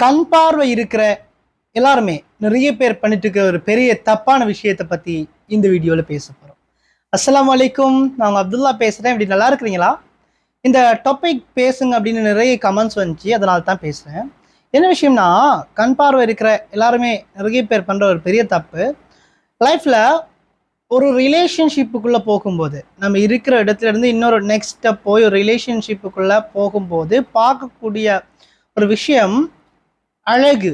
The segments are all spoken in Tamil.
கண் பார்வை இருக்கிற எல்லாருமே நிறைய பேர் பண்ணிட்டு இருக்க ஒரு பெரிய தப்பான விஷயத்தை பத்தி இந்த வீடியோல பேச போறோம். அஸ்ஸலாமு அலைக்கும், நான் அப்துல்லா பேசுறேன். இப்படி நல்லா இருக்கிறீங்களா? இந்த டாபிக் பேசுங்க அப்படின்னு நிறைய கமெண்ட்ஸ் வந்துச்சு, அதனால தான் பேசுறேன். என்ன விஷயம்னா, கண் பார்வை இருக்கிற எல்லாருமே நிறைய பேர் பண்ற ஒரு பெரிய தப்பு, லைஃப்ல ஒரு ரிலேஷன்ஷிப்புக்குள்ள போகும்போது, நம்ம இருக்கிற இடத்துல இருந்து இன்னொரு நெக்ஸ்ட் ஸ்டெப் போய் ஒரு ரிலேஷன்ஷிப்புக்குள்ள போகும்போது பார்க்கக்கூடிய ஒரு விஷயம் அழகு.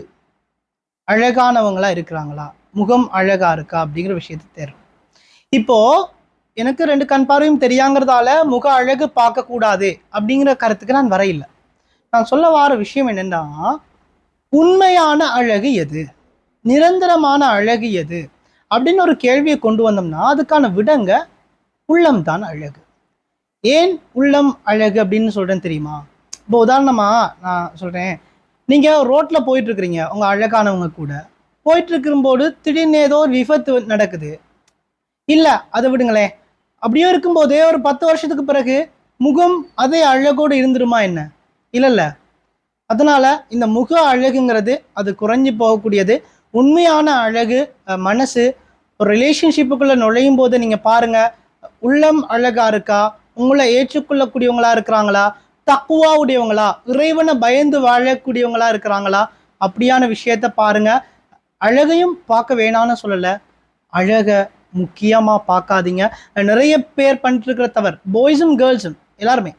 அழகானவங்களா இருக்கிறாங்களா, முகம் அழகா இருக்கா அப்படிங்கிற விஷயத்தை தேர்வு. இப்போ எனக்கு 2 கண் பார்வையும் தெரியாங்கிறதால முக அழகு பார்க்கக்கூடாது அப்படிங்கிற கருத்துக்கு நான் வரையில்லை. நான் சொல்ல வர விஷயம் என்னன்னா, உண்மையான அழகு எது, நிரந்தரமான அழகு எது அப்படின்னு ஒரு கேள்வியை கொண்டு வந்தோம்னா அதுக்கான விடங்க உள்ளம் தான் அழகு. ஏன் உள்ளம் அழகு அப்படின்னு சொல்றேன் தெரியுமா? இப்போ உதாரணமா நான் சொல்றேன், நீங்க ரோட்ல போயிட்டு இருக்கிறீங்க, உங்க அழகானவங்க கூட போயிட்டு இருக்கும்போது திடீர்னு ஏதோ ஒரு விபத்து நடக்குது. இல்ல அதை விடுங்களேன், அப்படியே இருக்கும்போதே ஒரு 10 வருஷத்துக்கு பிறகு முகம் அதே அழகோடு இருந்துருமா என்ன? இல்ல. அதனால இந்த முக அழகுங்கிறது அது குறைஞ்சி போகக்கூடியது. உண்மையான அழகு மனசு. ஒரு ரிலேஷன்ஷிப்புக்குள்ள நுழையும் போது நீங்க பாருங்க, உள்ளம் அழகா இருக்கா, உங்களை ஏற்றுக்கொள்ளக்கூடியவங்களா இருக்கிறாங்களா, தக்குவா உடையவங்களா, இறைவனை பயந்து வாழக்கூடியவங்களா இருக்கிறாங்களா, அப்படியான விஷயத்த பாருங்க. அழகையும் பார்க்க வேணான்னு சொல்லல, அழக முக்கியமா பார்க்காதீங்க. நிறைய பேர் பண்ணிட்டு இருக்கிற தவறு, பாய்ஸும் கேர்ள்ஸும் எல்லாருமே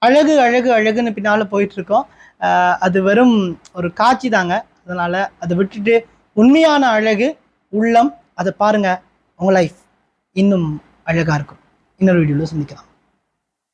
அழகு அழகு அழகுன்னு பின்னால போயிட்டு இருக்கோம். அது வெறும் ஒரு காட்சி தாங்க. அதனால அதை விட்டுட்டு உண்மையான அழகு உள்ளம், அதை பாருங்க. உங்க லைஃப் இன்னும் அழகா இருக்கும். இன்னொரு வீடியோல சந்திக்கலாம்.